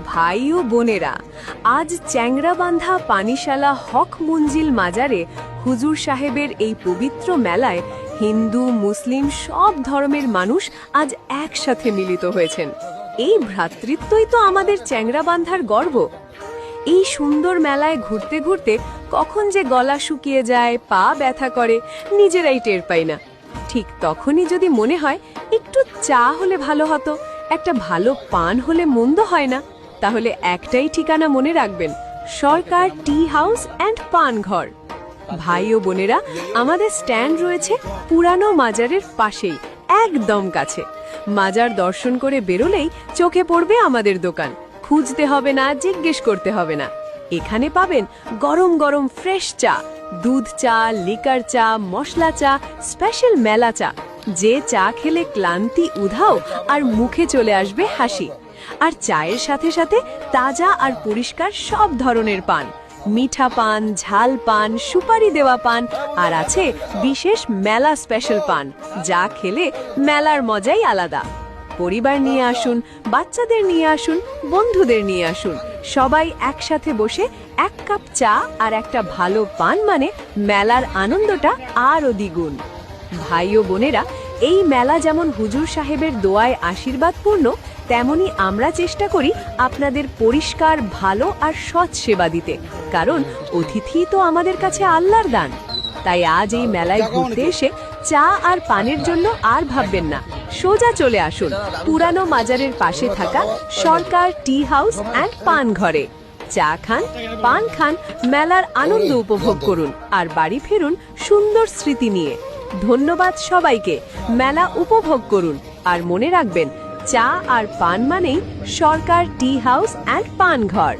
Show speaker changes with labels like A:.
A: ভাই ও বোনেরা, আজ চ্যাংরাবান্ধা পানিশালা হক মঞ্জিল মাজারে হুজুর সাহেবের এই পবিত্র মেলায় হিন্দু মুসলিম সব ধর্মের মানুষ আজ একসাথে মিলিত হয়েছেন। এই ভ্রাতৃত্বই তো আমাদের চ্যাংরাবান্ধার গর্ব। এই সুন্দর মেলায় ঘুরতে ঘুরতে কখন যে গলা শুকিয়ে যায়, পা ব্যথা করে, নিজেরাই টের পাই না। ঠিক তখনই যদি মনে হয় একটু চা হলে ভালো হতো, একটা ভালো পান হলে মন্দ হয় না, তাহলে একটাই ঠিকানা মনে রাখবেন, সরকার টি হাউস অ্যান্ড পান ঘর। ভাই ও বোনেরা, আমাদের স্ট্যান্ড রয়েছে পুরানো মাজারের পাশেই, একদম কাছে। মাজার দর্শন করে বেরোলেই চোখে পড়বে আমাদের দোকান। খুঁজতে হবে না, জিজ্ঞেস করতে হবে না। এখানে পাবেন গরম গরম ফ্রেশ চা, দুধ চা, লিকার চা, মশলা চা, স্পেশাল মেলা চা, যে চা খেলে ক্লান্তি উধাও আর মুখে চলে আসবে হাসি। আর চায়ের সাথে সাথে তাজা আর পরিষ্কার সব ধরনের পান, মিঠা পান, ঝাল পান, সুপারি দেওয়া পান, আর আছে বিশেষ মেলা স্পেশাল পান, যা খেলে মেলার মজাই আলাদা। পরিবার নিয়ে আসুন, বাচ্চাদের নিয়ে আসুন, বন্ধুদের নিয়ে আসুন, সবাই একসাথে বসে এক কাপ চা আর একটা ভালো পান মানে মেলার আনন্দটা আরও দ্বিগুণ। ভাই ও বোনেরা, এই মেলা যেমন হুজুর সাহেবের দোয়ায় আশীর্বাদপূর্ণ, তেমনি আমরা চেষ্টা করি আপনাদের পরিষ্কার, ভালো আর সৎ সেবা দিতে, কারণ অতিথি তো আমাদের কাছে আল্লাহর দান। তাই আজ এই মেলায় ঘুরতে এসে চা আর পানের জন্য আর ভাববেন না, সোজা চলে আসুন পুরানো মাজারের পাশে থাকা সরকার টি হাউস অ্যান্ড পান ঘরে। চা খান, পান খান, মেলার আনন্দ উপভোগ করুন, আর বাড়ি ফিরুন সুন্দর স্মৃতি নিয়ে। ধন্যবাদ সবাইকে, মেলা উপভোগ করুন, আর মনে রাখবেন, চা আর পান মানেই সরকার টি হাউস অ্যান্ড পান ঘর।